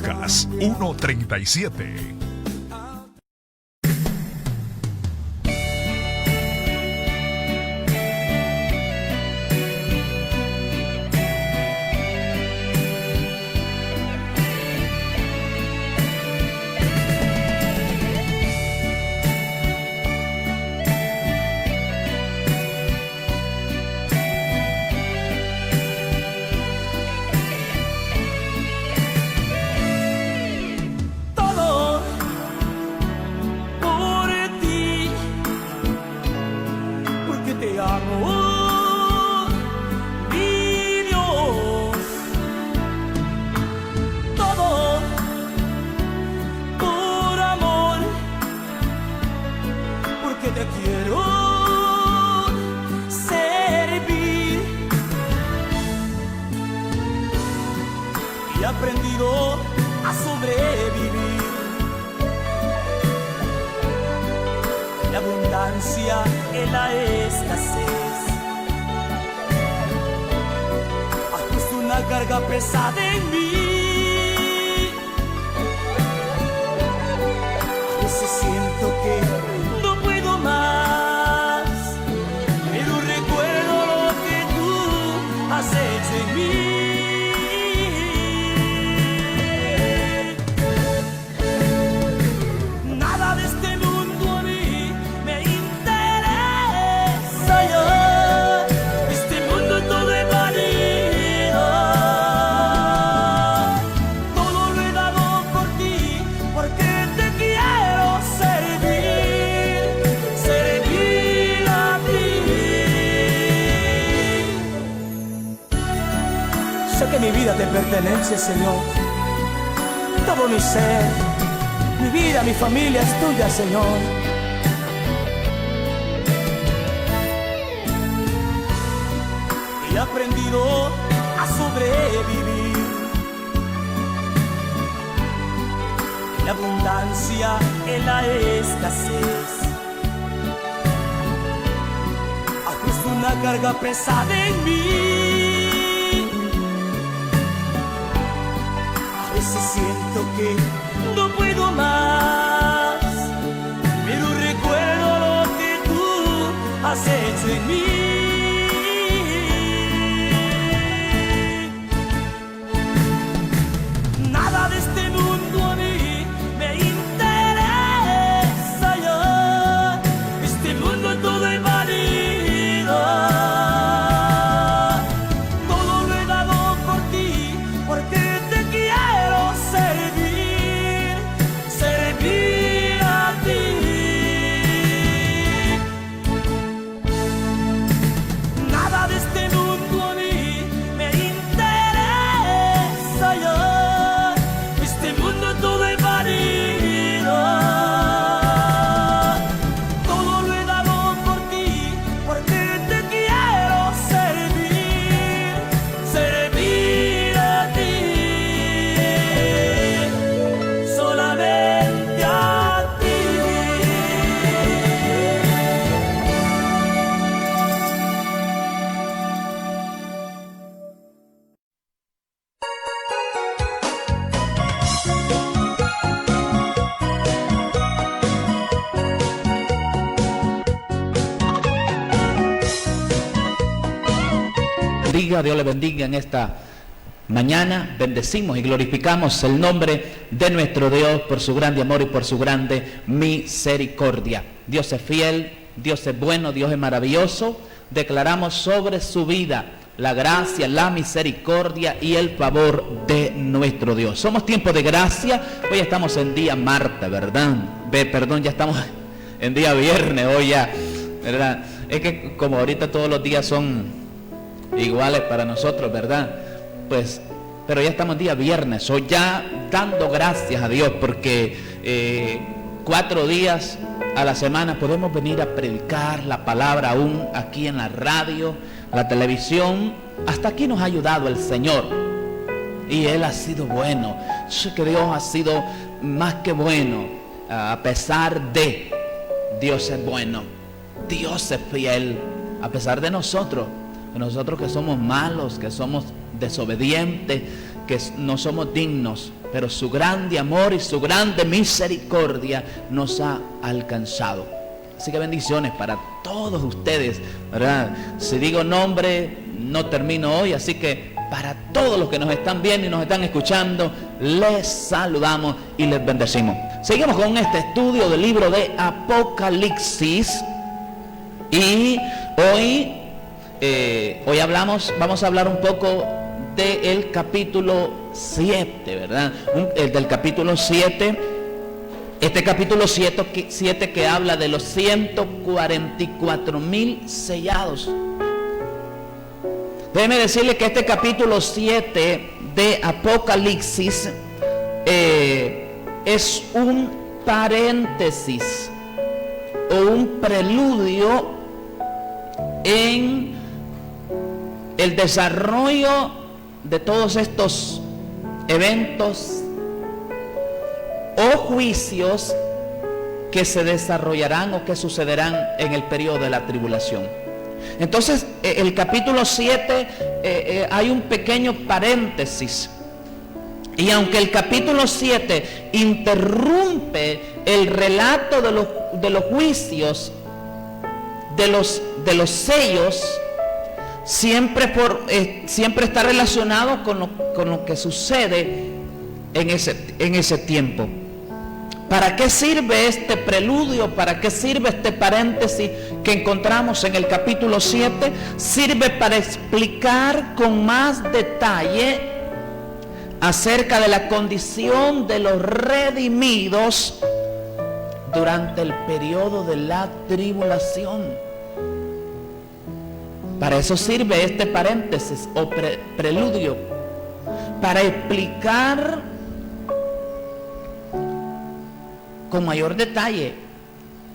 Lucas 1:37. Aprendido a sobrevivir. La abundancia en la escasez. Has puesto una carga pesada en mí. A veces siento que no puedo más, pero recuerdo lo que tú has hecho en mí. Mi vida te pertenece, Señor. Todo mi ser, mi vida, mi familia es tuya, Señor. Y he aprendido a sobrevivir. La abundancia en la escasez. Has puesto una carga pesada en mí. A veces siento que no puedo más, pero recuerdo lo que tú has hecho en mí. Nada de este mundo a mí me interesa ya. Este mundo todo es válido. Todo lo he dado por ti, porque servir a ti. Nada de este mundo a mí me interesa ya. Este mundo todo es válido. Todo lo he dado por ti, porque te quiero servir, servir a ti. Solamente a ti. Dios le bendiga en esta mañana. Bendecimos y glorificamos el nombre de nuestro Dios por su grande amor y por su grande misericordia. Dios es fiel, Dios es bueno, Dios es maravilloso. Declaramos sobre su vida la gracia, la misericordia y el favor de nuestro Dios. Somos tiempo de gracia. Hoy estamos en día martes, ¿verdad? Perdón, ya estamos en día viernes hoy ya, ¿verdad? Es que como ahorita todos los días son iguales para nosotros, ¿verdad? Pues, pero ya estamos día viernes, hoy ya dando gracias a Dios porque 4 días a la semana podemos venir a predicar la palabra aún aquí en la radio, la televisión. Hasta aquí nos ha ayudado el Señor y Él ha sido bueno. Yo sé que Dios ha sido más que bueno, a pesar de Dios es bueno, Dios es fiel, a pesar de nosotros que somos malos, que somos desobedientes, que no somos dignos pero su grande amor y su grande misericordia nos ha alcanzado. Así que bendiciones para todos ustedes, ¿verdad? Si digo nombre, no termino hoy, así que para todos los que nos están viendo y nos están escuchando, les saludamos y les bendecimos. Seguimos con este estudio del libro de Apocalipsis y hoy vamos a hablar un poco del capítulo 7, ¿verdad? Del capítulo 7. Este capítulo 7 que habla de los 144,000 sellados. Déjeme decirle que este capítulo 7 de Apocalipsis es un paréntesis o un preludio en el desarrollo de todos estos eventos o juicios que se desarrollarán o que sucederán en el periodo de la tribulación. Entonces, el capítulo 7 hay un pequeño paréntesis. Y aunque el capítulo 7 interrumpe el relato de los juicios, de los sellos, siempre está relacionado con lo que sucede en ese tiempo. ¿Para qué sirve este preludio? ¿Para qué sirve este paréntesis que encontramos en el capítulo 7? Sirve para explicar con más detalle acerca de la condición de los redimidos durante el periodo de la tribulación. Para eso sirve este paréntesis o preludio, para explicar con mayor detalle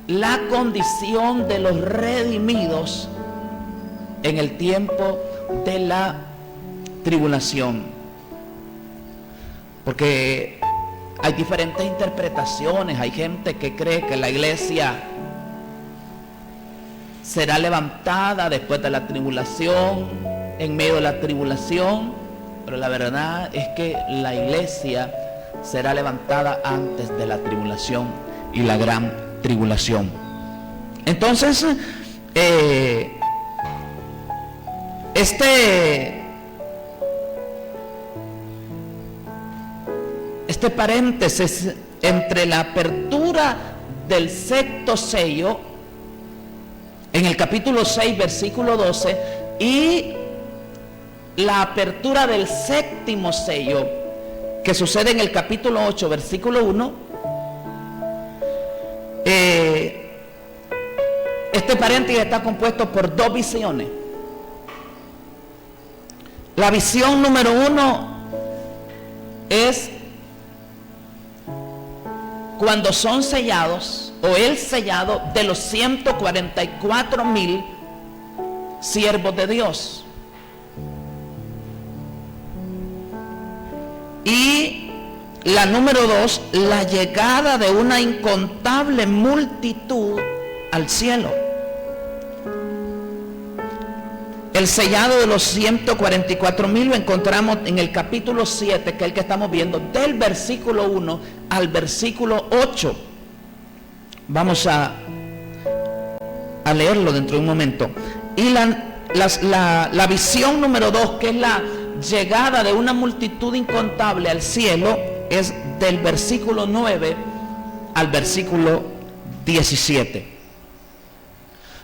la condición de los redimidos en el tiempo de la tribulación. Porque hay diferentes interpretaciones. Hay gente que cree que la iglesia será levantada después de la tribulación, en medio de la tribulación, pero la verdad es que la iglesia será levantada antes de la tribulación y la gran tribulación. Entonces, este paréntesis entre la apertura del sexto sello en el capítulo 6 versículo 12 y la apertura del séptimo sello que sucede en el capítulo 8 versículo 1, este paréntesis está compuesto por dos visiones. La visión número 1 es cuando son sellados, o el sellado de los 144,000 siervos de Dios. Y la número 2, la llegada de una incontable multitud al cielo. El sellado de los 144,000 lo encontramos en el capítulo 7, que es el que estamos viendo, del versículo 1 al versículo 8. Vamos a leerlo dentro de un momento. Y la visión número 2, que es la llegada de una multitud incontable al cielo, es del versículo 9 al versículo 17.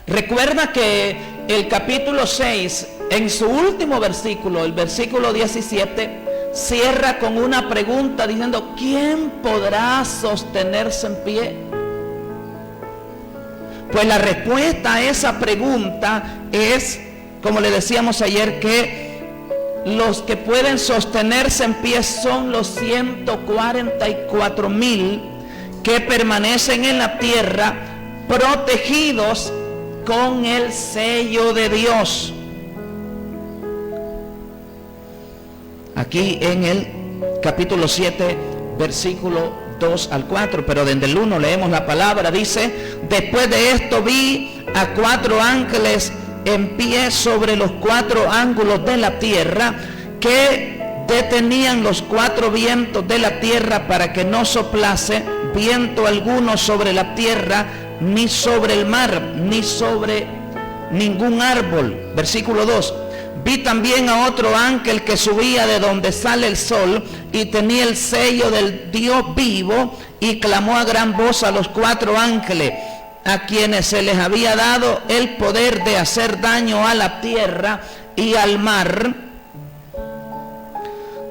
Recuerda que el capítulo 6, en su último versículo, el versículo 17, cierra con una pregunta diciendo: ¿quién podrá sostenerse en pie? Pues la respuesta a esa pregunta es, como le decíamos ayer, que los que pueden sostenerse en pie son los 144,000 que permanecen en la tierra, protegidos con el sello de Dios. Aquí en el capítulo 7, versículo 2 al 4, pero desde el 1 leemos la palabra. Dice: después de esto vi a 4 ángeles en pie sobre los 4 ángulos de la tierra, que detenían los 4 vientos de la tierra para que no soplase viento alguno sobre la tierra, ni sobre el mar, ni sobre ningún árbol. Versículo 2. Vi también a otro ángel que subía de donde sale el sol y tenía el sello del Dios vivo, y clamó a gran voz a los 4 ángeles, a quienes se les había dado el poder de hacer daño a la tierra y al mar,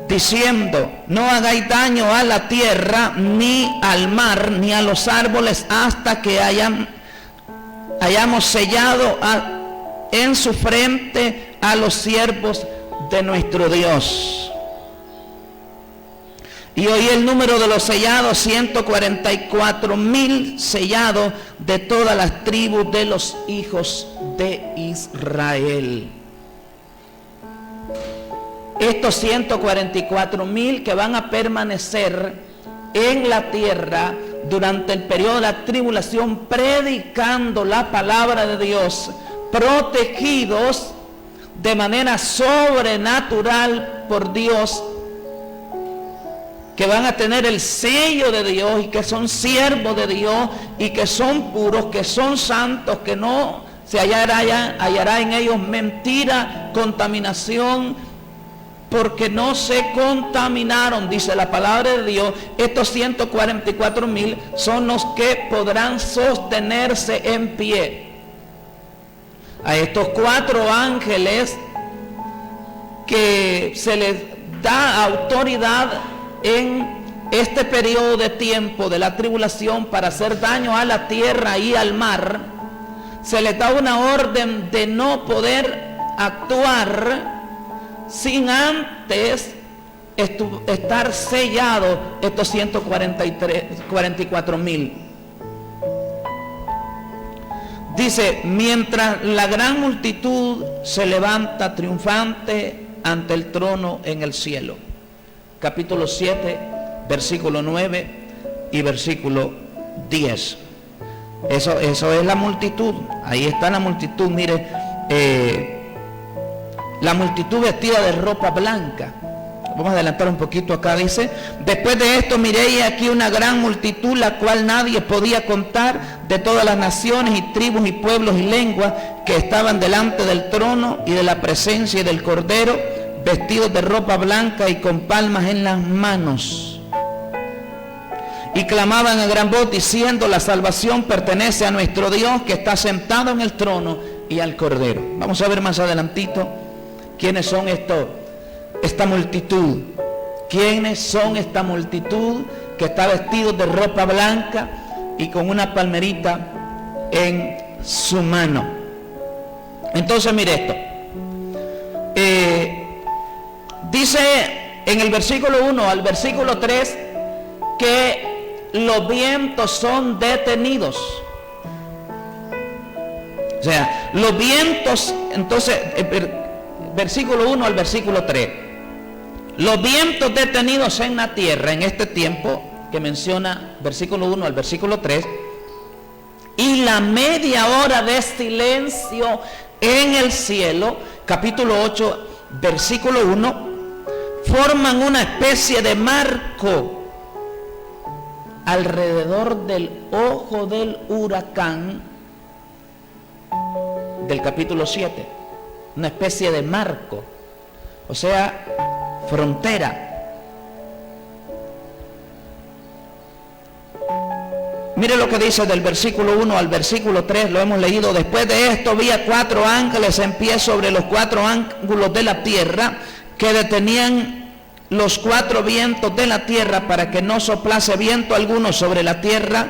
diciendo: no hagáis daño a la tierra, ni al mar, ni a los árboles, hasta que hayamos sellado en su frente a los siervos de nuestro Dios. Y oí el número de los sellados: 144,000 sellados de todas las tribus de los hijos de Israel. Estos 144,000 que van a permanecer en la tierra durante el periodo de la tribulación, predicando la palabra de Dios, protegidos de manera sobrenatural por Dios, que van a tener el sello de Dios, y que son siervos de Dios, y que son puros, que son santos, que no se hallará en ellos mentira, contaminación, porque no se contaminaron, dice la palabra de Dios. Estos 144,000 son los que podrán sostenerse en pie. A estos 4 ángeles que se les da autoridad en este periodo de tiempo de la tribulación para hacer daño a la tierra y al mar, se les da una orden de no poder actuar sin antes estar sellado estos 144,000. Dice: mientras la gran multitud se levanta triunfante ante el trono en el cielo. Capítulo 7, versículo 9 y versículo 10. Eso es la multitud. Ahí está la multitud. Mire, la multitud vestida de ropa blanca. Vamos a adelantar un poquito acá. Dice: después de esto miré, y aquí una gran multitud, la cual nadie podía contar, de todas las naciones y tribus y pueblos y lenguas, que estaban delante del trono y de la presencia del Cordero, vestidos de ropa blanca y con palmas en las manos. Y clamaban a gran voz diciendo: la salvación pertenece a nuestro Dios, que está sentado en el trono, y al Cordero. Vamos a ver más adelantito quiénes son esta multitud. ¿Quiénes son esta multitud que está vestido de ropa blanca y con una palmerita en su mano? Entonces mire esto. Dice en el versículo 1 al versículo 3 que los vientos son detenidos. O sea, los vientos, entonces, versículo 1 al versículo 3. Los vientos detenidos en la tierra en este tiempo que menciona versículo 1 al versículo 3, y la media hora de silencio en el cielo, capítulo 8, versículo 1, forman una especie de marco alrededor del ojo del huracán del capítulo 7. Una especie de marco, o sea, frontera. Mire lo que dice del versículo 1 al versículo 3, lo hemos leído. Después de esto vi a 4 ángeles en pie sobre los 4 ángulos de la tierra, que detenían los 4 vientos de la tierra para que no soplase viento alguno sobre la tierra,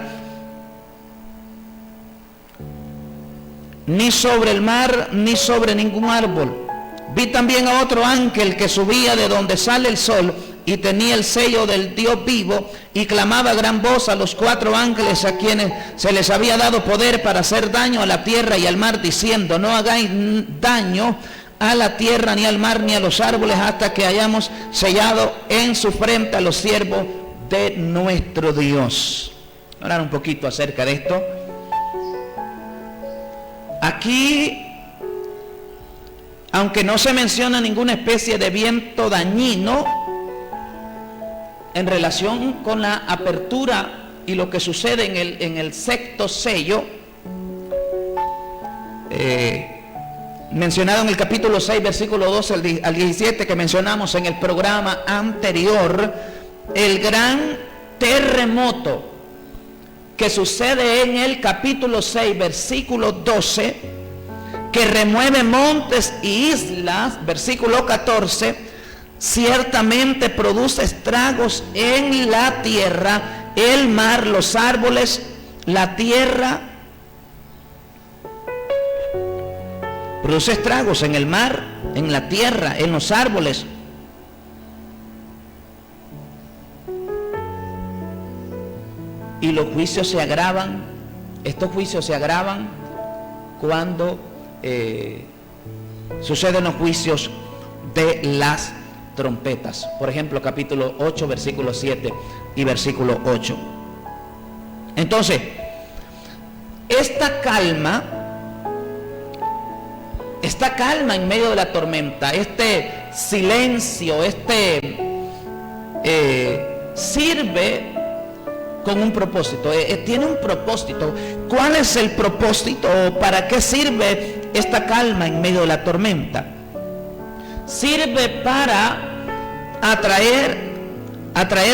ni sobre el mar, ni sobre ningún árbol. Vi también a otro ángel que subía de donde sale el sol, y tenía el sello del Dios vivo, y clamaba a gran voz a los 4 ángeles a quienes se les había dado poder para hacer daño a la tierra y al mar, diciendo: no hagáis daño a la tierra, ni al mar, ni a los árboles, hasta que hayamos sellado en su frente a los siervos de nuestro Dios. Hablar un poquito acerca de esto. Aquí, aunque no se menciona ninguna especie de viento dañino, en relación con la apertura y lo que sucede en el sexto sello, mencionado en el capítulo 6, versículo 12 al 17, que mencionamos en el programa anterior, el gran terremoto que sucede en el capítulo 6, versículo 12, que remueve montes y islas, versículo 14, ciertamente produce estragos en la tierra, el mar, los árboles, la tierra. Produce estragos en el mar, en la tierra, en los árboles. Y los juicios se agravan. Estos juicios se agravan cuando suceden los juicios de las trompetas. Por ejemplo, capítulo 8, versículo 7 y versículo 8. Entonces, esta calma en medio de la tormenta, este silencio, sirve con un propósito, tiene un propósito. ¿Cuál es el propósito? ¿Para qué sirve esta calma en medio de la tormenta? Sirve para atraer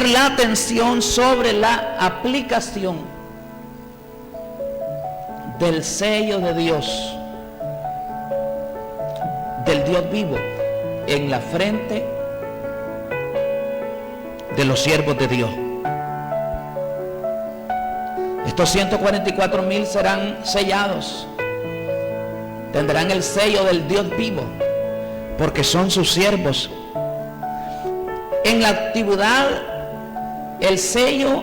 la atención sobre la aplicación del sello de Dios, del Dios vivo, en la frente de los siervos de Dios. Estos 144,000 serán sellados, tendrán el sello del Dios vivo, porque son sus siervos. En la antigüedad, el sello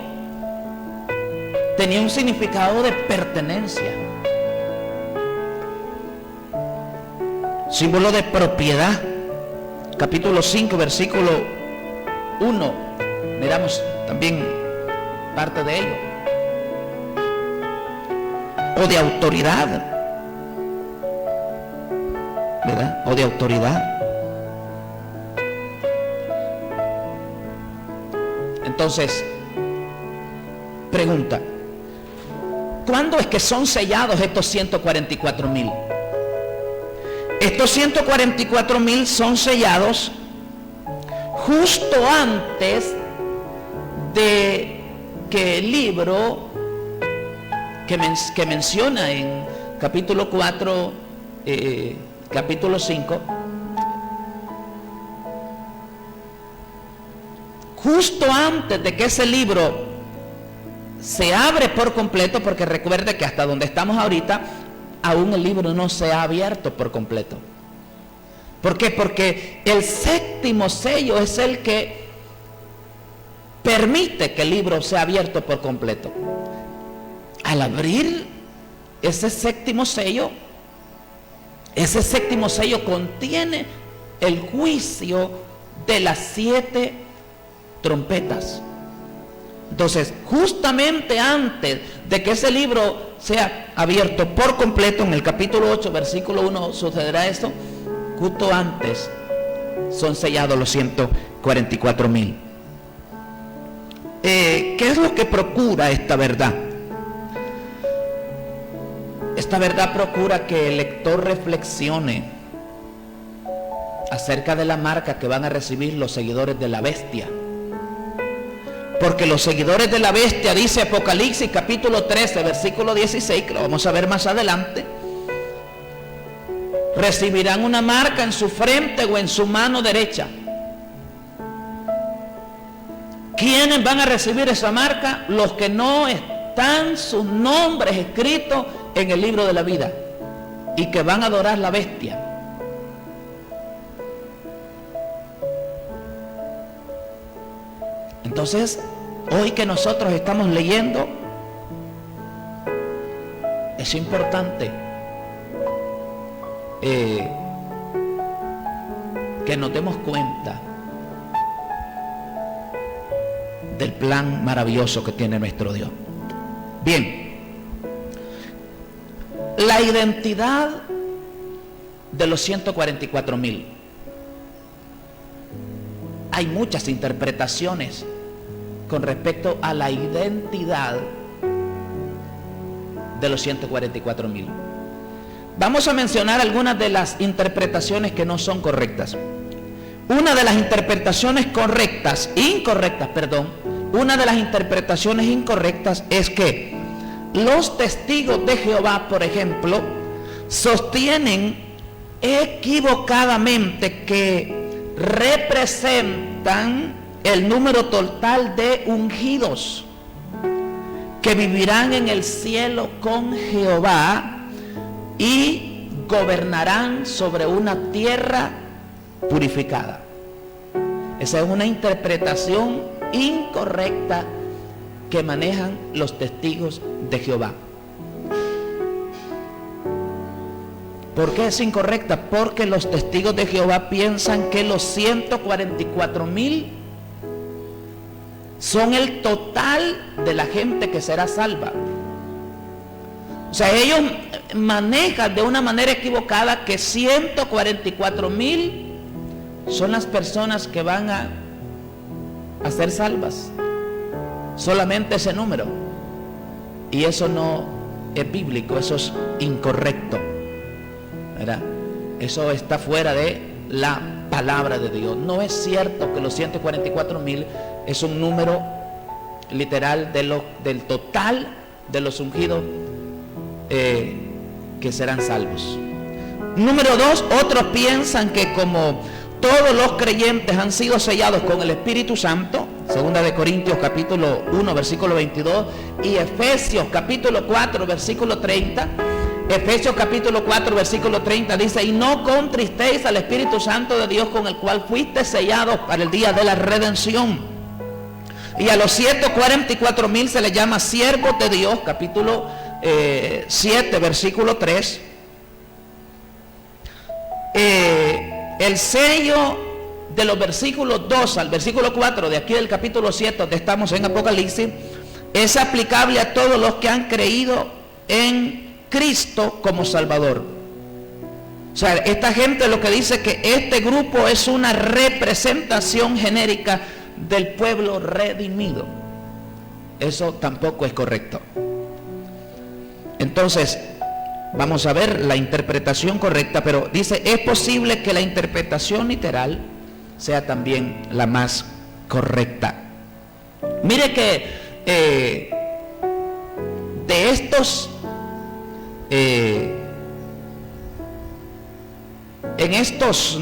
tenía un significado de pertenencia, símbolo de propiedad. Capítulo 5, versículo 1, miramos también parte de ello. O de autoridad, ¿verdad? O de autoridad. Entonces, pregunta: ¿cuándo es que son sellados estos 144,000? Estos 144,000 son sellados justo antes de que el libro que menciona en capítulo 4, capítulo 5, justo antes de que ese libro se abre por completo, porque recuerde que hasta donde estamos ahorita, aún el libro no se ha abierto por completo. ¿Por qué? Porque el séptimo sello es el que permite que el libro sea abierto por completo. Al abrir ese séptimo sello contiene el juicio de las 7 trompetas. Entonces, justamente antes de que ese libro sea abierto por completo, en el capítulo 8, versículo 1, sucederá esto. Justo antes son sellados los 144,000. ¿Qué es lo que procura esta verdad? Esta verdad procura que el lector reflexione acerca de la marca que van a recibir los seguidores de la bestia. Porque los seguidores de la bestia, dice Apocalipsis capítulo 13, versículo 16, que lo vamos a ver más adelante, recibirán una marca en su frente o en su mano derecha. ¿Quiénes van a recibir esa marca? Los que no están sus nombres escritos en el libro de la vida y que van a adorar la bestia. Entonces, hoy que nosotros estamos leyendo, es importante que nos demos cuenta del plan maravilloso que tiene nuestro Dios. Bien, la identidad de los 144,000. Hay muchas interpretaciones con respecto a la identidad de los 144,000. Vamos a mencionar algunas de las interpretaciones que no son correctas. Una de las interpretaciones una de las interpretaciones incorrectas es que los testigos de Jehová, por ejemplo, sostienen equivocadamente que representan el número total de ungidos que vivirán en el cielo con Jehová y gobernarán sobre una tierra purificada. Esa es una interpretación incorrecta que manejan los testigos de Jehová. ¿Por qué es incorrecta? Porque los testigos de Jehová piensan que los 144,000 son el total de la gente que será salva. O sea, ellos manejan de una manera equivocada que 144,000 son las personas que van a ser salvas. Solamente ese número. Y eso no es bíblico, eso es incorrecto, ¿verdad? Eso está fuera de la palabra de Dios. No es cierto que los 144,000 es un número literal del total de los ungidos que serán salvos. Número 2, otros piensan que como todos los creyentes han sido sellados con el Espíritu Santo, 2 de Corintios capítulo 1 versículo 22 y Efesios capítulo 4 versículo 30. Efesios capítulo 4 versículo 30 dice: y no contristéis al Espíritu Santo de Dios, con el cual fuiste sellados para el día de la redención. Y a los 144,000 se les llama siervos de Dios, capítulo 7 versículo 3. El sello de los versículos 2 al versículo 4 de aquí del capítulo 7, donde estamos en Apocalipsis, es aplicable a todos los que han creído en Cristo como Salvador. O sea, esta gente lo que dice que este grupo es una representación genérica del pueblo redimido. Eso tampoco es correcto. Entonces, vamos a ver la interpretación correcta, pero dice, es posible que la interpretación literal sea también la más correcta. Mire que de estos en estos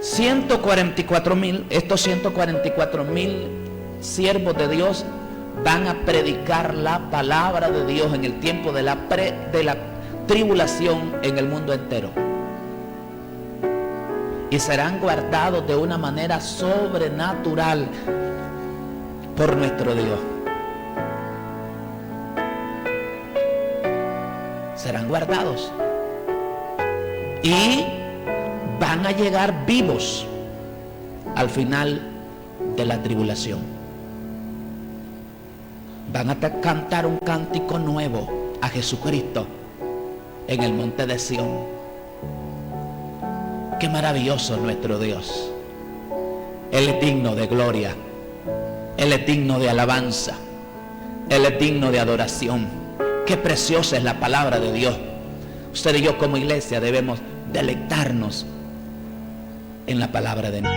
144,000, estos 144,000 siervos de Dios van a predicar la palabra de Dios en el tiempo de la tribulación en el mundo entero. Y serán guardados de una manera sobrenatural por nuestro Dios. Serán guardados. Y van a llegar vivos al final de la tribulación. Van a cantar un cántico nuevo a Jesucristo en el monte de Sión. Qué maravilloso nuestro Dios. Él es digno de gloria. Él es digno de alabanza. Él es digno de adoración. Qué preciosa es la palabra de Dios. Usted y yo como iglesia debemos deleitarnos en la palabra de Dios.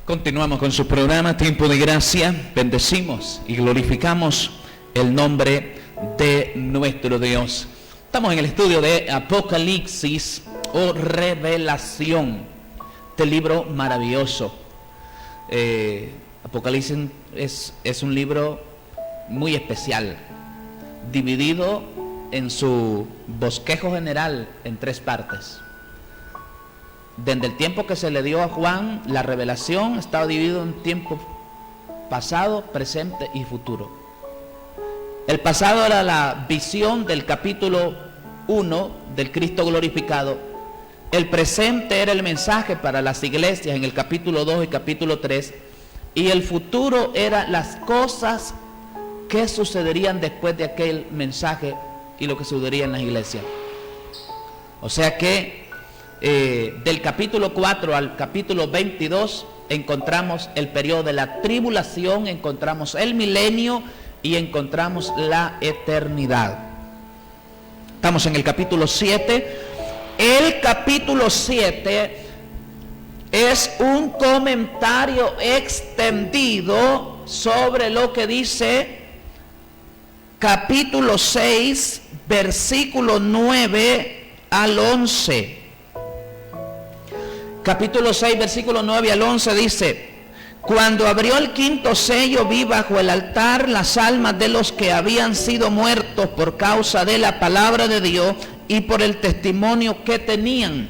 Continuamos con su programa Tiempo de Gracia. Bendecimos y glorificamos el nombre de nuestro Dios. Estamos en el estudio de Apocalipsis o Revelación, este libro maravilloso. Apocalipsis es un libro muy especial, dividido en su bosquejo general en 3 partes. Desde el tiempo que se le dio a Juan la revelación, estaba dividido en tiempo pasado, presente y futuro. El pasado era la visión del capítulo 1 del Cristo glorificado. El presente era el mensaje para las iglesias en el capítulo 2 y capítulo 3. Y el futuro era las cosas que sucederían después de aquel mensaje y lo que sucedería en las iglesias. O sea que del capítulo 4 al capítulo 22 encontramos el periodo de la tribulación, encontramos el milenio y encontramos la eternidad. Estamos en el capítulo 7. El capítulo 7 es un comentario extendido sobre lo que dice capítulo 6, versículo 9 al 11. Capítulo 6, versículo 9 al 11 dice: cuando abrió el quinto sello, vi bajo el altar las almas de los que habían sido muertos por causa de la palabra de Dios y por el testimonio que tenían.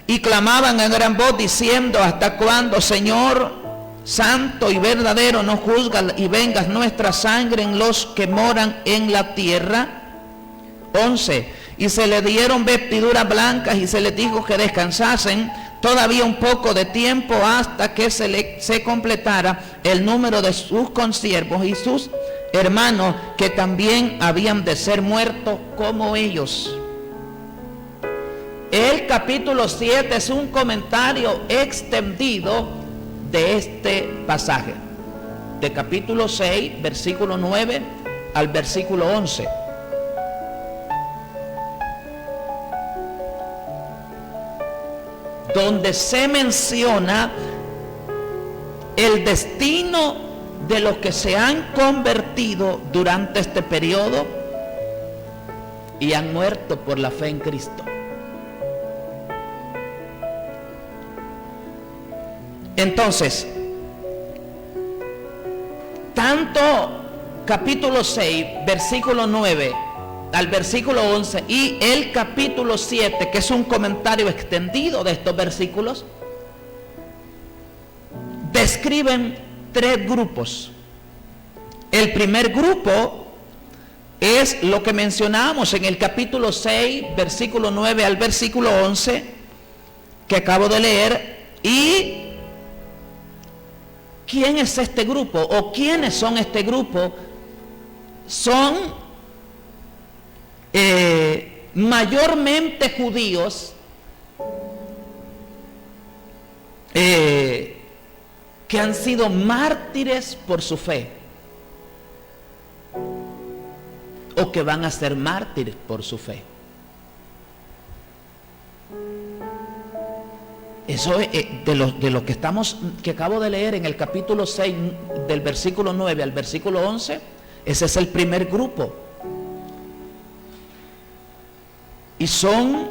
Y clamaban a gran voz diciendo: ¿hasta cuándo, Señor, santo y verdadero, no juzgas y vengas nuestra sangre en los que moran en la tierra? 11. Y se le dieron vestiduras blancas y se les dijo que descansasen todavía un poco de tiempo hasta que se completara el número de sus consiervos y sus hermanos que también habían de ser muertos como ellos. El capítulo 7 es un comentario extendido de este pasaje, de capítulo 6, versículo 9 al versículo 11. Donde se menciona el destino de los que se han convertido durante este periodo y han muerto por la fe en Cristo. Entonces, tanto capítulo 6, versículo 9 al versículo 11 y el capítulo 7, que es un comentario extendido de estos versículos, describen tres grupos. El primer grupo es lo que mencionamos en el capítulo 6, versículo 9 al versículo 11, que acabo de leer. Y ¿quién es este grupo? ¿O quiénes son este grupo? Son mayormente judíos que han sido mártires por su fe, o que van a ser mártires por su fe. Eso es de lo que acabo de leer en el capítulo 6, del versículo 9 al versículo 11. Ese es el primer grupo. Y son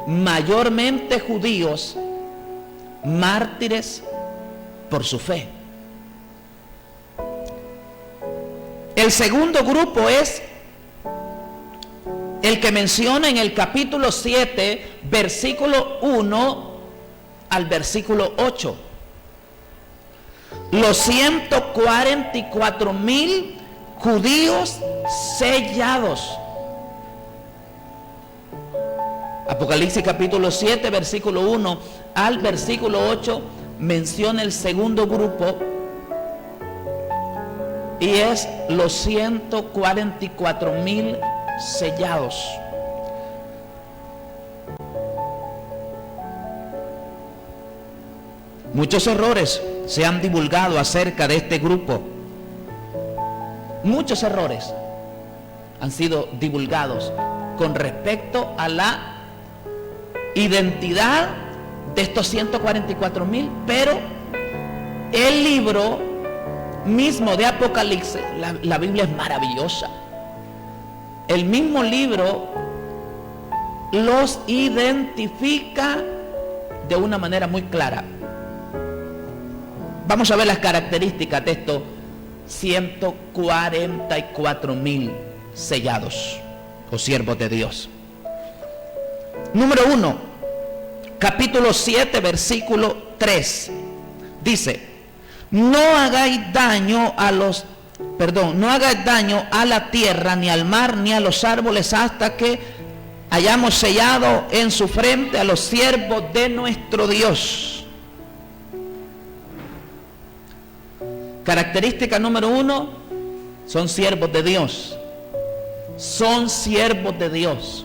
mayormente judíos, mártires por su fe. El segundo grupo es el que menciona en el capítulo 7, versículo 1 al versículo 8. Los 144,000 judíos sellados. Apocalipsis capítulo 7, versículo 1 al versículo 8 menciona el segundo grupo, y es los 144,000 sellados. Muchos errores se han divulgado acerca de este grupo. Muchos errores han sido divulgados con respecto a la identidad de estos 144,000, pero el libro mismo de Apocalipsis, la Biblia es maravillosa. El mismo libro los identifica de una manera muy clara. Vamos a ver las características de estos 144,000 sellados o siervos de Dios. Número 1, capítulo 7, versículo 3. Dice: no hagáis daño a la tierra, ni al mar, ni a los árboles, hasta que hayamos sellado en su frente a los siervos de nuestro Dios. Característica número 1, son siervos de Dios. Son siervos de Dios.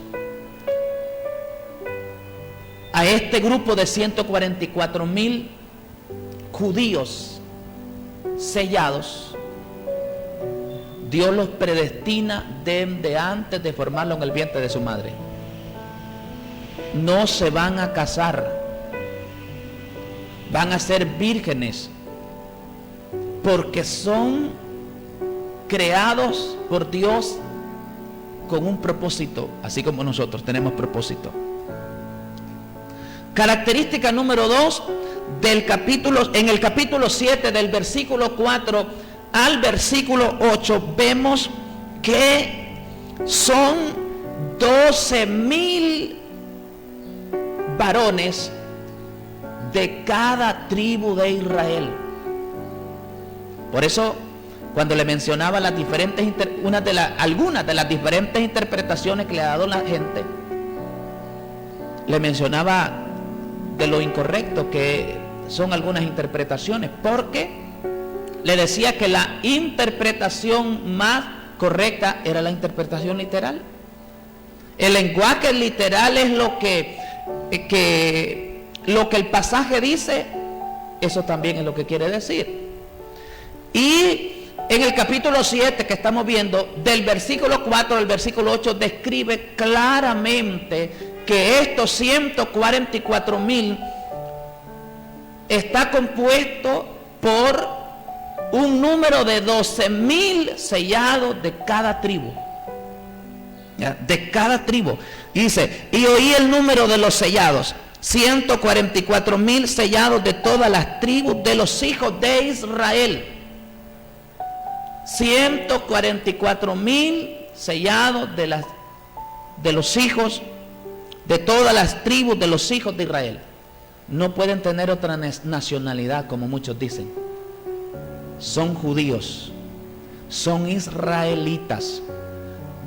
A este grupo de 144,000 judíos sellados, Dios los predestina desde antes de formarlo en el vientre de su madre. No se van a casar, van a ser vírgenes, porque son creados por Dios con un propósito, así como nosotros tenemos propósito. Característica número 2 en el capítulo 7, del versículo 4 al versículo 8, vemos que son 12,000 varones de cada tribu de Israel. Por eso, cuando le mencionaba las diferentes algunas de las diferentes interpretaciones que le ha dado la gente, le mencionaba de lo incorrecto que son algunas interpretaciones, porque le decía que la interpretación más correcta era la interpretación literal. El lenguaje literal es lo que el pasaje dice, eso también es lo que quiere decir. Y en el capítulo 7 que estamos viendo, del versículo 4 al versículo 8, describe claramente que estos 144,000 está compuesto por un número de 12,000 sellados de cada tribu. ¿Ya? De cada tribu. Y dice, y oí el número de los sellados, 144,000 sellados de todas las tribus de los hijos de Israel. 144,000 sellados de los hijos de todas las tribus de los hijos de Israel. No pueden tener otra nacionalidad, como muchos dicen. Son judíos, son israelitas.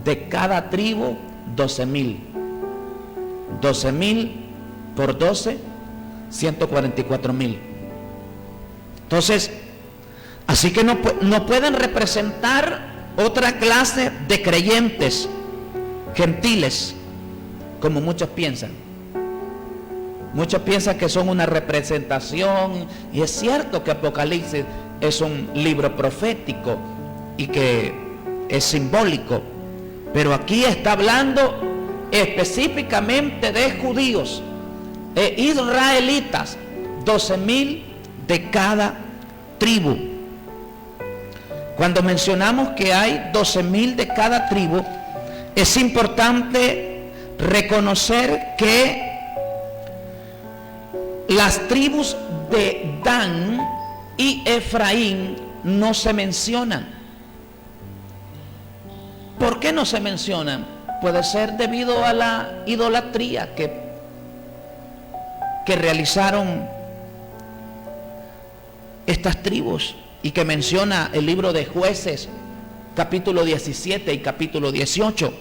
De cada tribu, 12,000. 12,000 por 12, 144,000. Entonces, así que no pueden representar otra clase de creyentes gentiles, como muchos piensan. Muchos piensan que son una representación, y es cierto que Apocalipsis es un libro profético y que es simbólico, pero aquí está hablando específicamente de judíos e israelitas, 12,000 de cada tribu. Cuando mencionamos que hay 12,000 de cada tribu, es importante reconocer que las tribus de Dan y Efraín no se mencionan. ¿Por qué no se mencionan? Puede ser debido a la idolatría que realizaron estas tribus y que menciona el libro de Jueces, capítulo 17 y capítulo 18.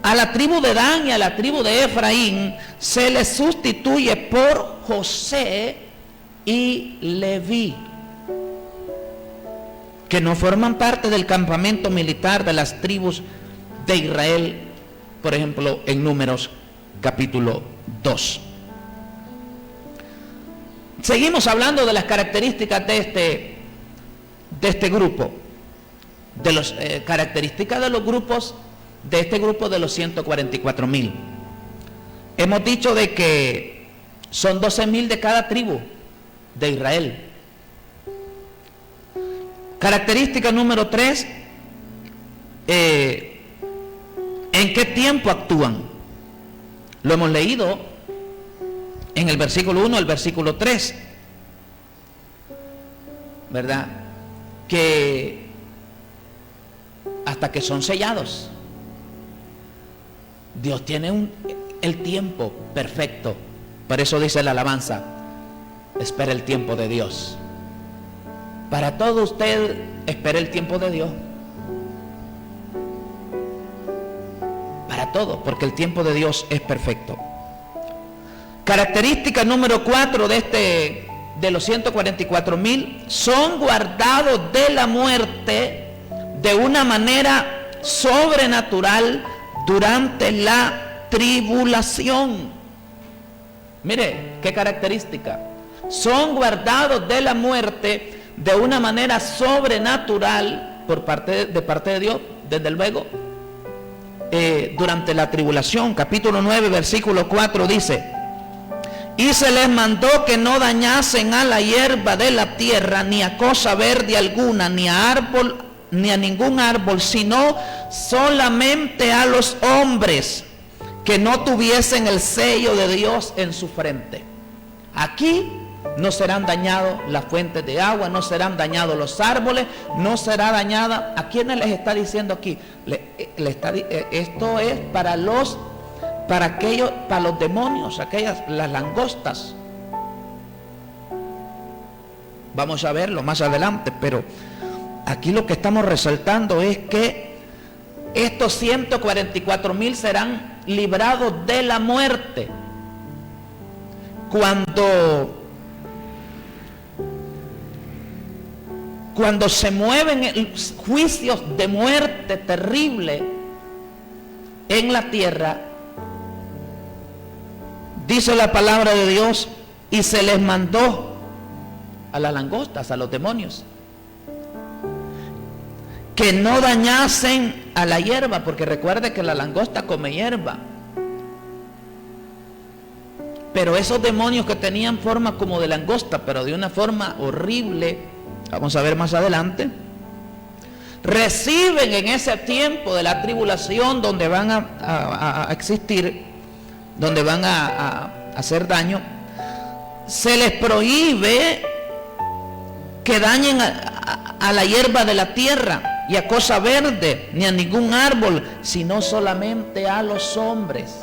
A la tribu de Dan y a la tribu de Efraín se les sustituye por José y Leví, que no forman parte del campamento militar de las tribus de Israel, por ejemplo, en Números capítulo 2. Seguimos hablando de las características de este grupo, de las características de los grupos, de este grupo de los 144,000. Hemos dicho de que son 12,000 de cada tribu de Israel. Característica número 3, ¿en qué tiempo actúan? Lo hemos leído en el versículo 1 al versículo 3, ¿verdad? Que hasta que son sellados. Dios tiene el tiempo perfecto. Por eso dice la alabanza, espera el tiempo de Dios. Para todo usted, espera el tiempo de Dios. Para todo, porque el tiempo de Dios es perfecto. Característica número 4 de los 144,000, son guardados de la muerte de una manera sobrenatural durante la tribulación. Mire, qué característica. son guardados de la muerte de una manera sobrenatural de parte de Dios, desde luego, durante la tribulación. Capítulo 9, versículo 4 dice: y se les mandó que no dañasen a la hierba de la tierra, ni a cosa verde alguna, ni a árbol, ni a ningún árbol, sino solamente a los hombres que no tuviesen el sello de Dios en su frente. Aquí no serán dañados las fuentes de agua, no serán dañados los árboles, no será dañada. ¿A quiénes les está diciendo aquí? Esto es para los demonios, las langostas. Vamos a verlo más adelante, pero aquí lo que estamos resaltando es que estos 144,000 serán librados de la muerte cuando se mueven juicios de muerte terrible en la tierra. Dice la palabra de Dios: y se les mandó a las langostas, a los demonios, que no dañasen a la hierba, porque recuerde que la langosta come hierba. Pero esos demonios que tenían forma como de langosta, pero de una forma horrible, vamos a ver más adelante, reciben en ese tiempo de la tribulación, donde van a existir, donde van a hacer daño, se les prohíbe que dañen a la hierba de la tierra y a cosa verde, ni a ningún árbol, sino solamente a los hombres.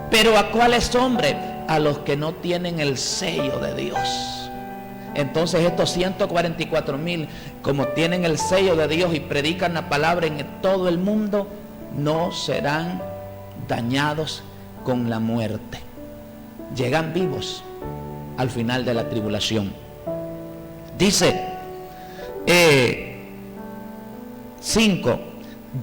¿Pero a cuáles hombres? A los que no tienen el sello de Dios. Entonces estos 144,000, como tienen el sello de Dios y predican la palabra en todo el mundo, no serán dañados con la muerte. Llegan vivos al final de la tribulación. Dice 5: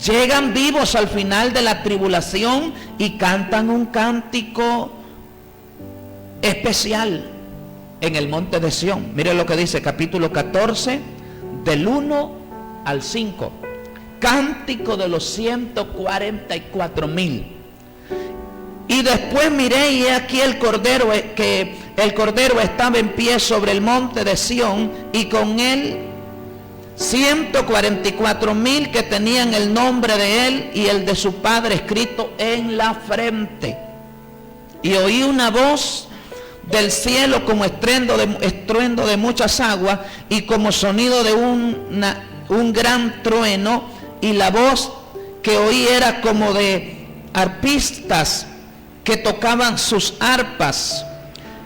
llegan vivos al final de la tribulación y cantan un cántico especial en el monte de Sión. Mire lo que dice capítulo 14, del 1 al 5. Cántico de los 144,000. Y después miré, y he aquí el cordero, que el cordero estaba en pie sobre el monte de Sión, y con él 144,000 que tenían el nombre de él y el de su padre escrito en la frente. Y oí una voz del cielo como estruendo de muchas aguas, y como sonido de un gran trueno, y la voz que oí era como de arpistas que tocaban sus arpas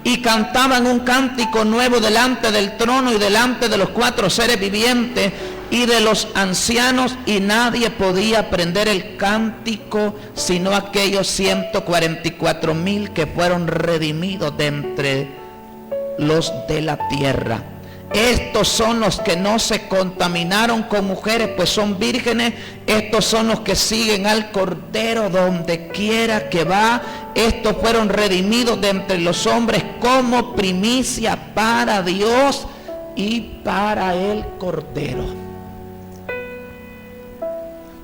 y cantaban un cántico nuevo delante del trono y delante de los 4 seres vivientes y de los ancianos, y nadie podía aprender el cántico sino aquellos 144,000 que fueron redimidos de entre los de la tierra. Estos son los que no se contaminaron con mujeres, pues son vírgenes. Estos son los que siguen al Cordero donde quiera que va. Estos fueron redimidos de entre los hombres como primicia para Dios y para el Cordero.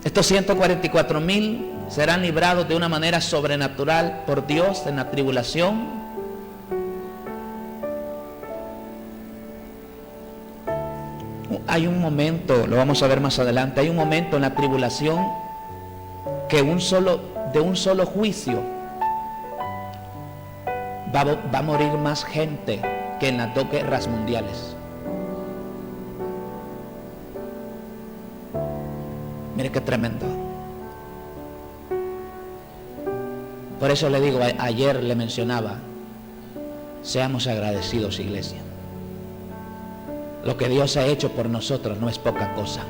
Estos 144,000 serán librados de una manera sobrenatural por Dios en la tribulación. Hay un momento, lo vamos a ver más adelante, hay un momento en la tribulación que de un solo juicio va a morir más gente que en las 2 guerras mundiales. Mire qué tremendo. Por eso le digo, ayer le mencionaba, seamos agradecidos, iglesia. Lo que Dios ha hecho por nosotros no es poca cosa.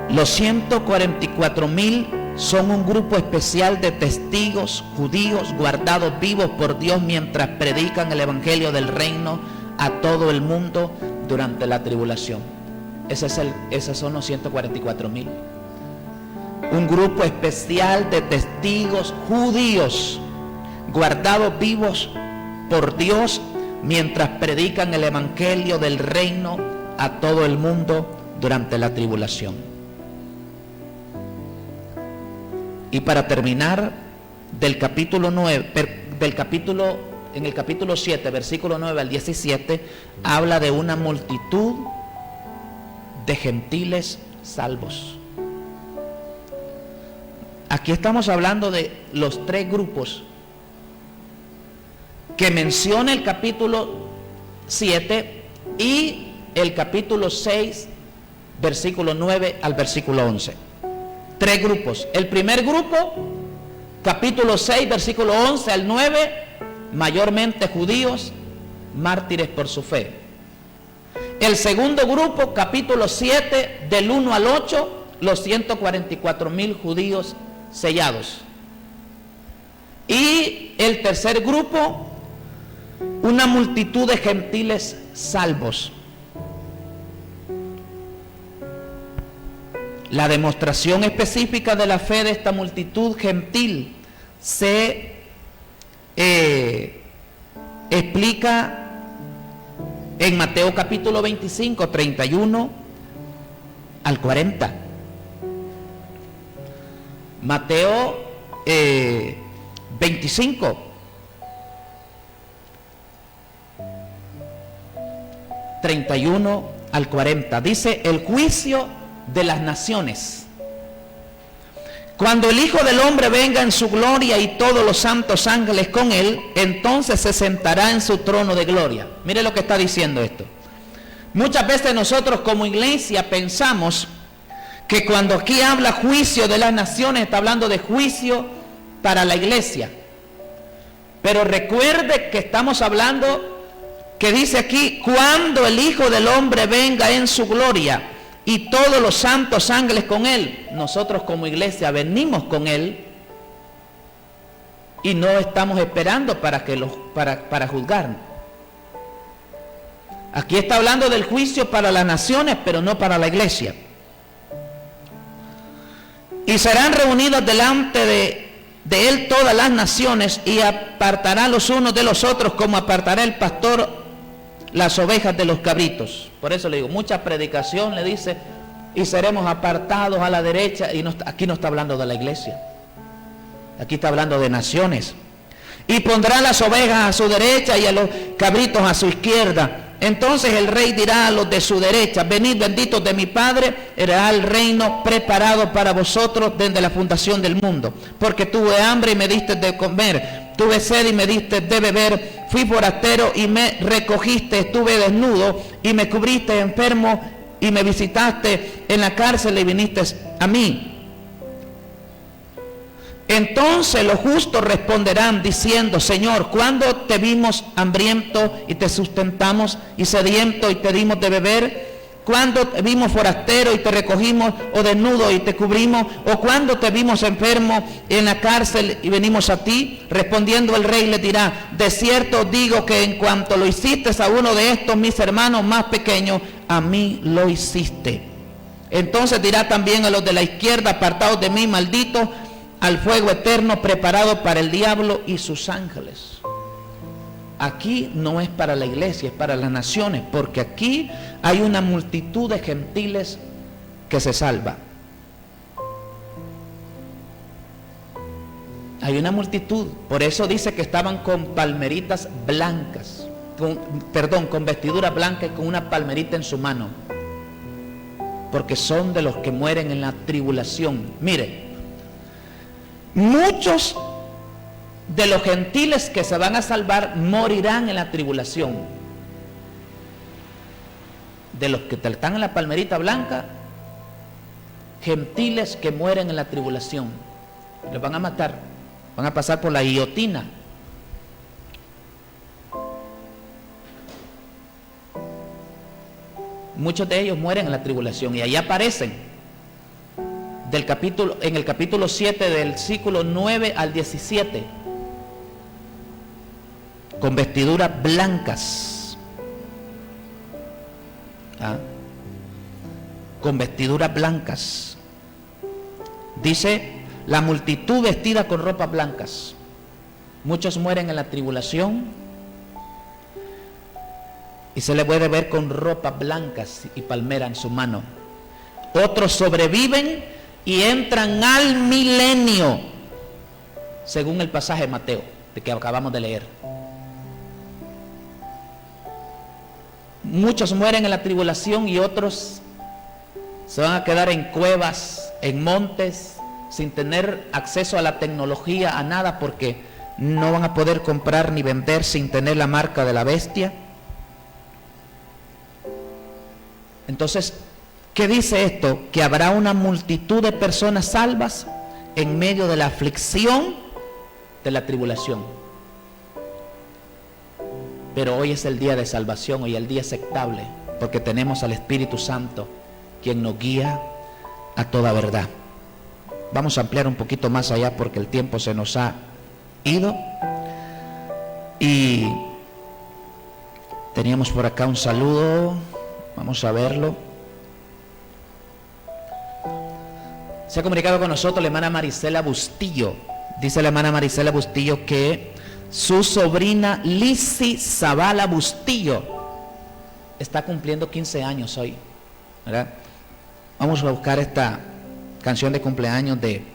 Los 144,000 son un grupo especial de testigos judíos guardados vivos por Dios mientras predican el evangelio del reino a todo el mundo durante la tribulación. Esos son los 144,000. Un grupo especial de testigos judíos guardados vivos por Dios mientras predican el evangelio del reino a todo el mundo durante la tribulación. Y para terminar, del capítulo 9, en el capítulo 7, versículo 9 al 17, habla de una multitud de gentiles salvos. Aquí estamos hablando de los tres grupos que menciona el capítulo 7 y el capítulo 6, versículo 9 al versículo 11. Tres grupos. El primer grupo, capítulo 6, versículo 11 al 9, mayormente judíos, mártires por su fe. El segundo grupo, capítulo 7, del 1 al 8, los 144,000 judíos sellados. Y el tercer grupo, una multitud de gentiles salvos. La demostración específica de la fe de esta multitud gentil se explica en Mateo capítulo 25, 31 al 40. Mateo 25, 31 al 40. Dice: el juicio de las naciones. Cuando el Hijo del Hombre venga en su gloria y todos los santos ángeles con él, entonces se sentará en su trono de gloria. Mire lo que está diciendo esto. Muchas veces nosotros como iglesia pensamos que cuando aquí habla juicio de las naciones, está hablando de juicio para la iglesia. Pero recuerde que estamos hablando, que dice aquí, cuando el Hijo del Hombre venga en su gloria y todos los santos ángeles con él. Nosotros como iglesia venimos con él y no estamos esperando para juzgar. Aquí está hablando del juicio para las naciones, pero no para la iglesia. Y serán reunidos delante de él todas las naciones, y apartará los unos de los otros como apartará el pastor las ovejas de los cabritos. Por eso le digo, mucha predicación le dice, y seremos apartados a la derecha, y no, aquí no está hablando de la iglesia, aquí está hablando de naciones. Y pondrá las ovejas a su derecha y a los cabritos a su izquierda. Entonces el rey dirá a los de su derecha: venid benditos de mi Padre, heredará el reino preparado para vosotros desde la fundación del mundo. Porque tuve hambre y me diste de comer, tuve sed y me diste de beber, fui forastero y me recogiste, estuve desnudo y me cubriste, enfermo y me visitaste, en la cárcel y viniste a mí. Entonces los justos responderán diciendo: Señor, ¿cuándo te vimos hambriento y te sustentamos, y sediento y te dimos de beber? ¿Cuándo te vimos forastero y te recogimos, o desnudo y te cubrimos? ¿O cuándo te vimos enfermo en la cárcel y venimos a ti? Respondiendo el rey le dirá: de cierto digo que en cuanto lo hiciste a uno de estos mis hermanos más pequeños, a mí lo hiciste. Entonces dirá también a los de la izquierda: apartados de mí, malditos, al fuego eterno preparado para el diablo y sus ángeles. Aquí no es para la iglesia, es para las naciones, porque aquí hay una multitud de gentiles que se salva. Hay una multitud, por eso dice que estaban con palmeritas blancas, con vestiduras blancas y con una palmerita en su mano, porque son de los que mueren en la tribulación. Mire, muchos de los gentiles que se van a salvar morirán en la tribulación. De los que están en la palmerita blanca, gentiles que mueren en la tribulación, los van a matar, van a pasar por la guillotina. Muchos de ellos mueren en la tribulación y ahí aparecen. En el capítulo 7, del versículo 9 al 17, con vestiduras blancas. Con vestiduras blancas. Dice: la multitud vestida con ropas blancas. Muchos mueren en la tribulación y se les puede ver con ropas blancas y palmera en su mano. Otros sobreviven y entran al milenio, según el pasaje de Mateo, de que acabamos de leer. Muchos mueren en la tribulación y otros se van a quedar en cuevas, en montes, sin tener acceso a la tecnología, a nada, porque no van a poder comprar ni vender sin tener la marca de la bestia. Entonces, ¿qué dice esto? Que habrá una multitud de personas salvas en medio de la aflicción de la tribulación. Pero hoy es el día de salvación, hoy el día aceptable, porque tenemos al Espíritu Santo, quien nos guía a toda verdad. Vamos a ampliar un poquito más allá porque el tiempo se nos ha ido. Y teníamos por acá un saludo, vamos a verlo. Se ha comunicado con nosotros la hermana Marisela Bustillo. Dice la hermana Marisela Bustillo que su sobrina Lizzy Zavala Bustillo está cumpliendo 15 años hoy, ¿verdad? Vamos a buscar esta canción de cumpleaños de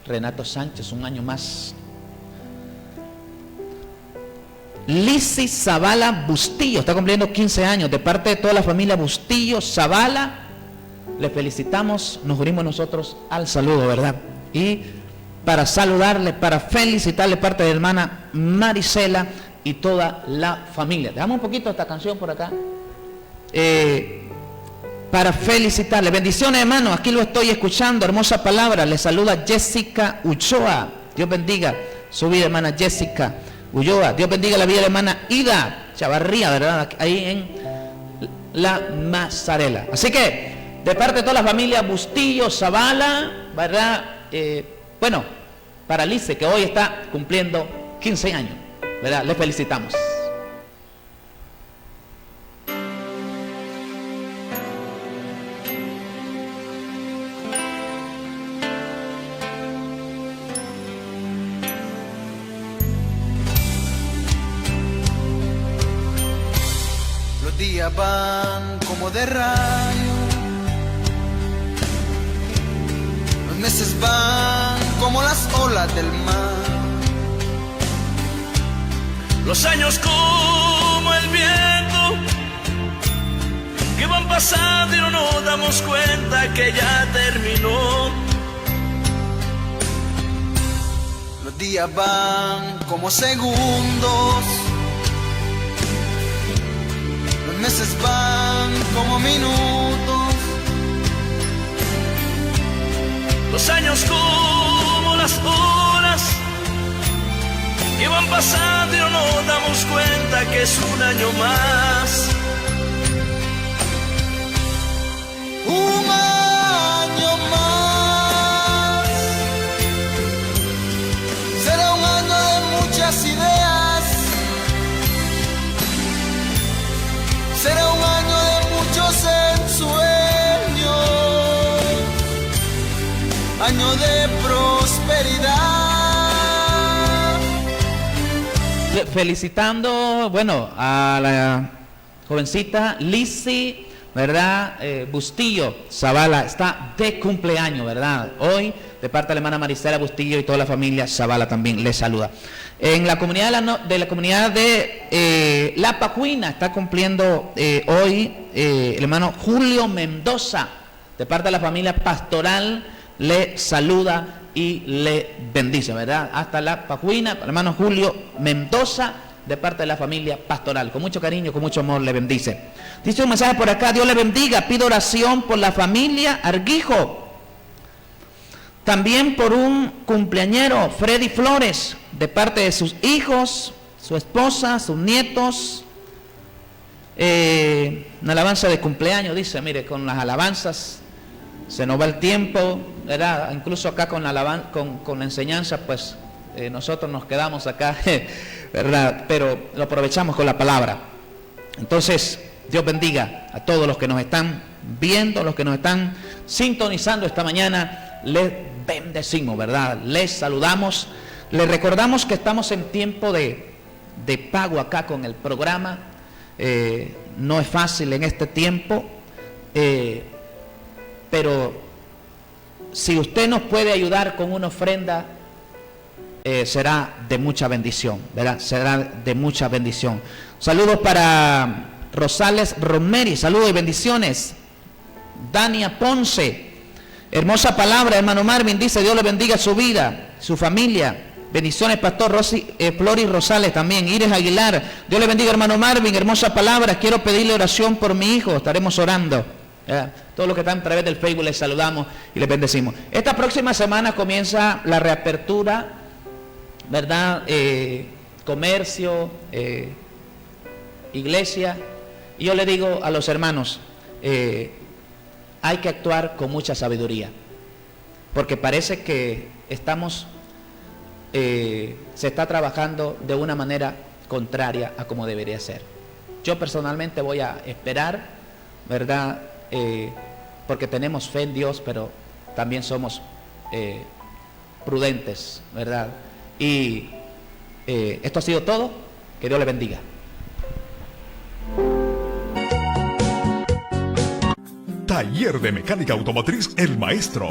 Renato Sánchez, un año más. Lizzy Zavala Bustillo está cumpliendo 15 años, de parte de toda la familia Bustillo Zavala. Le felicitamos, nos unimos nosotros al saludo, ¿verdad? Y para saludarle, para felicitarle parte de la hermana Marisela y toda la familia. Dejamos un poquito esta canción por acá. Para felicitarle. Bendiciones, hermano, aquí lo estoy escuchando, hermosa palabra. Le saluda Jessica Ulloa. Dios bendiga su vida, hermana Jessica Ulloa. Dios bendiga la vida de la hermana Ida Chavarría, ¿verdad? Ahí en La Mazarela. Así que, de parte de toda la familia Bustillo, Zavala, ¿verdad? Bueno, para Lice, que hoy está cumpliendo 15 años, ¿verdad? Le felicitamos. Los días van como de rayo, los meses van como las olas del mar, Los años como el viento que van pasando y no nos damos cuenta que ya terminó. los días van como segundos, los meses van como minutos, Los años como las horas que van pasando y no nos damos cuenta que es un año más. un año más. Será un año de muchas ideas, será un año de muchos ensueños, año de prosperidad. Felicitando, bueno, a la jovencita Lizzy, ¿verdad? Bustillo Zavala está de cumpleaños, ¿verdad? Hoy, de parte de la hermana Marisela Bustillo y toda la familia Zavala también les saluda. En la comunidad de La Pacuina está cumpliendo hoy el hermano Julio Mendoza, de parte de la familia Pastoral, le saluda y le bendice, ¿verdad? Hasta La Pacuina, el hermano Julio Mendoza, de parte de la familia Pastoral. Con mucho cariño, con mucho amor le bendice. Dice un mensaje por acá: Dios le bendiga, pido oración por la familia Arguijo. También por un cumpleañero, Freddy Flores, de parte de sus hijos, su esposa, sus nietos. Una alabanza de cumpleaños, dice, mire, con las alabanzas se nos va el tiempo, ¿verdad? Incluso acá con la enseñanza, pues nosotros nos quedamos acá, ¿verdad? Pero lo aprovechamos con la palabra. Entonces, Dios bendiga a todos los que nos están viendo, los que nos están sintonizando esta mañana. Les bendecimos, ¿verdad? Les saludamos, Le recordamos que estamos en tiempo de pago acá con el programa. No es fácil en este tiempo, pero si usted nos puede ayudar con una ofrenda, será de mucha bendición, ¿verdad? Será de mucha bendición. Saludos para Rosales Romeri, saludos y bendiciones. Dania Ponce, hermosa palabra, hermano Marvin, dice: Dios le bendiga su vida, su familia. Bendiciones, pastor Floris Rosales también. Iris Aguilar, Dios le bendiga, hermano Marvin, hermosa palabra. Quiero pedirle oración por mi hijo, estaremos orando. Todos los que están a través del Facebook les saludamos y les bendecimos. Esta próxima semana comienza la reapertura, ¿verdad? Comercio, iglesia. Y yo le digo a los hermanos, hay que actuar con mucha sabiduría, porque parece que se está trabajando de una manera contraria a como debería ser. Yo personalmente voy a esperar, ¿verdad? Porque tenemos fe en Dios, pero también somos prudentes, ¿verdad? Y esto ha sido todo. Que Dios le bendiga. Taller de Mecánica Automotriz El Maestro.